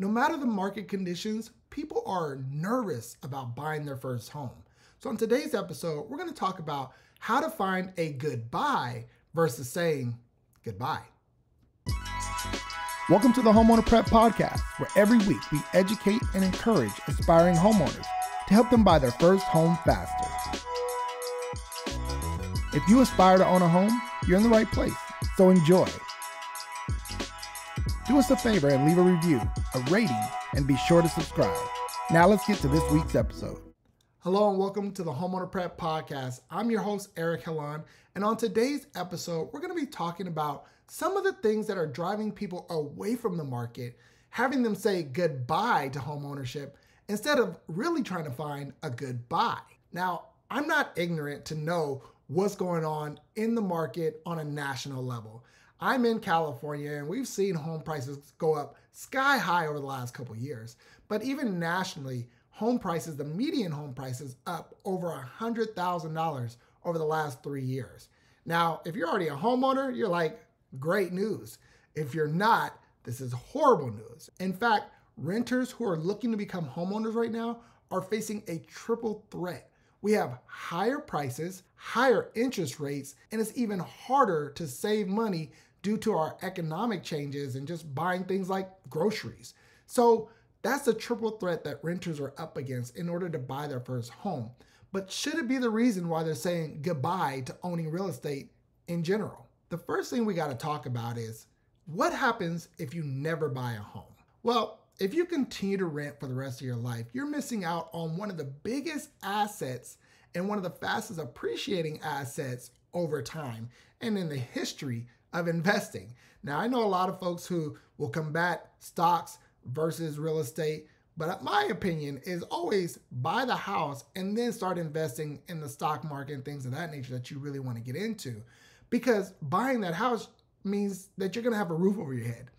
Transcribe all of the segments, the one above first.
No matter the market conditions, people are nervous about buying their first home. So in today's episode, we're going to talk about how to find a good buy versus saying goodbye. Welcome to the Homeowner Prep podcast, where every week we educate and encourage aspiring homeowners to help them buy their first home faster. If you aspire to own a home, you're in the right place, so enjoy. Do us a favor and leave a review, a rating, and be sure to subscribe. Now let's get to this week's episode. Hello and welcome to the Homeowner Prep podcast. I'm your host, Eric Helon, and on today's episode, we're going to be talking about some of the things that are driving people away from the market, having them say goodbye to home ownership instead of really trying to find a good buy. Now, I'm not ignorant to know what's going on in the market on a national level. I'm in California and we've seen home prices go up sky high over the last couple of years. But even nationally, home prices, the median home price is up over $100,000 over the last 3 years. Now, if you're already a homeowner, you're like, great news. If you're not, this is horrible news. In fact, renters who are looking to become homeowners right now are facing a triple threat. We have higher prices, higher interest rates, and it's even harder to save money due to our economic changes and just buying things like groceries. So that's the triple threat that renters are up against in order to buy their first home. But should it be the reason why they're saying goodbye to owning real estate in general? The first thing we got to talk about is what happens if you never buy a home? Well, if you continue to rent for the rest of your life, you're missing out on one of the biggest assets and one of the fastest appreciating assets over time and in the history of investing. Now, I know a lot of folks who will combat stocks versus real estate, but my opinion is always buy the house and then start investing in the stock market and things of that nature that you really want to get into. Because buying that house means that you're going to have a roof over your head.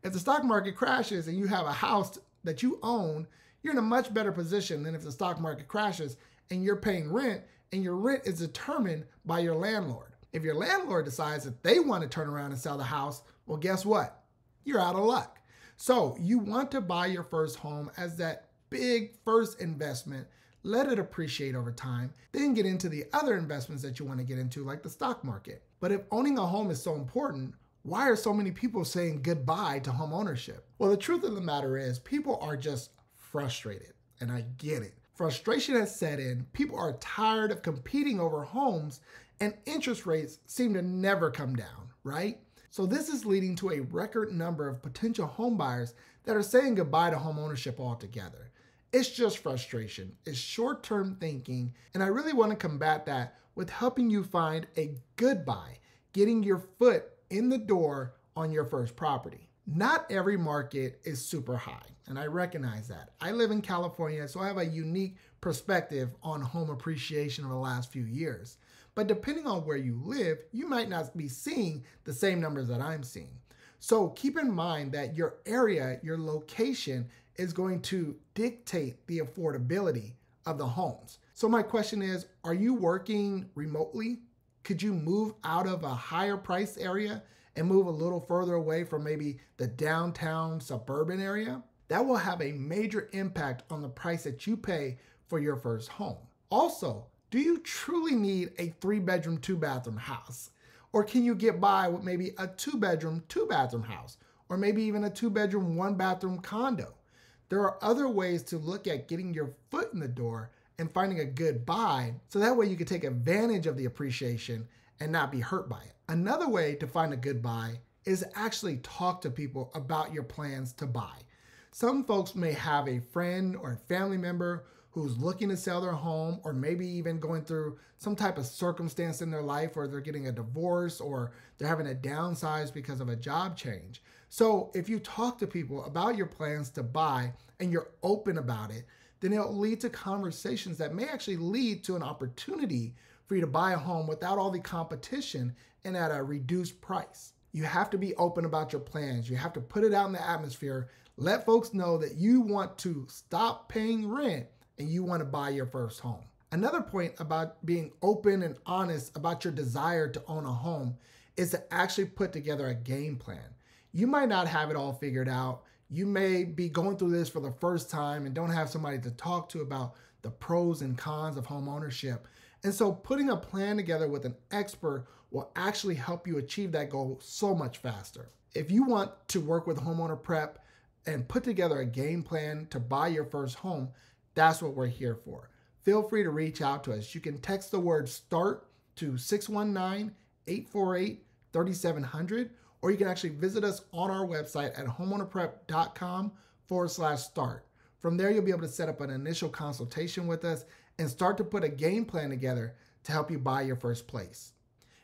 If the stock market crashes and you have a house that you own, you're in a much better position than if the stock market crashes and you're paying rent and your rent is determined by your landlord. If your landlord decides that they want to turn around and sell the house, well, guess what? You're out of luck. So you want to buy your first home as that big first investment, let it appreciate over time, then get into the other investments that you want to get into, like the stock market. But if owning a home is so important, why are so many people saying goodbye to home ownership? Well, the truth of the matter is people are just frustrated, and I get it. Frustration has set in. People are tired of competing over homes, and interest rates seem to never come down, right? So this is leading to a record number of potential home buyers that are saying goodbye to home ownership altogether. It's just frustration. It's short-term thinking, and I really want to combat that with helping you find a good buy, getting your foot in the door on your first property. Not every market is super high, and I recognize that. I live in California, so I have a unique perspective on home appreciation over the last few years. But depending on where you live, you might not be seeing the same numbers that I'm seeing. So keep in mind that your area, your location is going to dictate the affordability of the homes. So my question is, are you working remotely? Could you move out of a higher price area and move a little further away from maybe the downtown suburban area? That will have a major impact on the price that you pay for your first home. Also, do you truly need a 3-bedroom, 2-bathroom house? Or can you get by with maybe a 2-bedroom, 2-bathroom house? Or maybe even a 2-bedroom, 1-bathroom condo? There are other ways to look at getting your foot in the door and finding a good buy, so that way you can take advantage of the appreciation and not be hurt by it. Another way to find a good buy is to actually talk to people about your plans to buy. Some folks may have a friend or a family member who's looking to sell their home, or maybe even going through some type of circumstance in their life, or they're getting a divorce, or they're having to downsize because of a job change. So if you talk to people about your plans to buy and you're open about it, then it'll lead to conversations that may actually lead to an opportunity for you to buy a home without all the competition and at a reduced price. You have to be open about your plans. You have to put it out in the atmosphere. Let folks know that you want to stop paying rent and you want to buy your first home. Another point about being open and honest about your desire to own a home is to actually put together a game plan. You might not have it all figured out. You may be going through this for the first time and don't have somebody to talk to about the pros and cons of home ownership. And so putting a plan together with an expert will actually help you achieve that goal so much faster. If you want to work with Homeowner Prep and put together a game plan to buy your first home, that's what we're here for. Feel free to reach out to us. You can text the word START to 619-848-3700, or you can actually visit us on our website at homeownerprep.com/start. From there, you'll be able to set up an initial consultation with us and start to put a game plan together to help you buy your first place.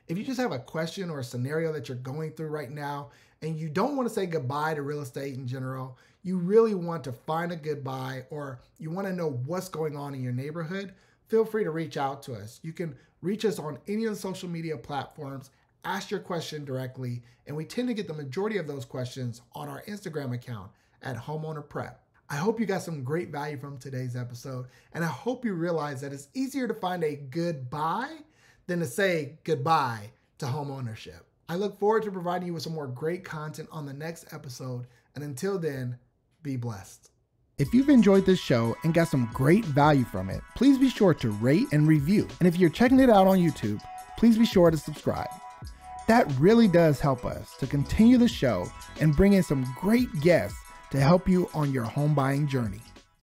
If you just have a question or a scenario that you're going through right now and you don't want to say goodbye to real estate in general, you really want to find a good buy, or you want to know what's going on in your neighborhood, feel free to reach out to us. You can reach us on any of the social media platforms, ask your question directly, and we tend to get the majority of those questions on our Instagram account at Homeowner Prep. I hope you got some great value from today's episode, and I hope you realize that it's easier to find a good buy than to say goodbye to home ownership. I look forward to providing you with some more great content on the next episode, and until then, be blessed. If you've enjoyed this show and got some great value from it, please be sure to rate and review. And if you're checking it out on YouTube, please be sure to subscribe. That really does help us to continue the show and bring in some great guests to help you on your home buying journey.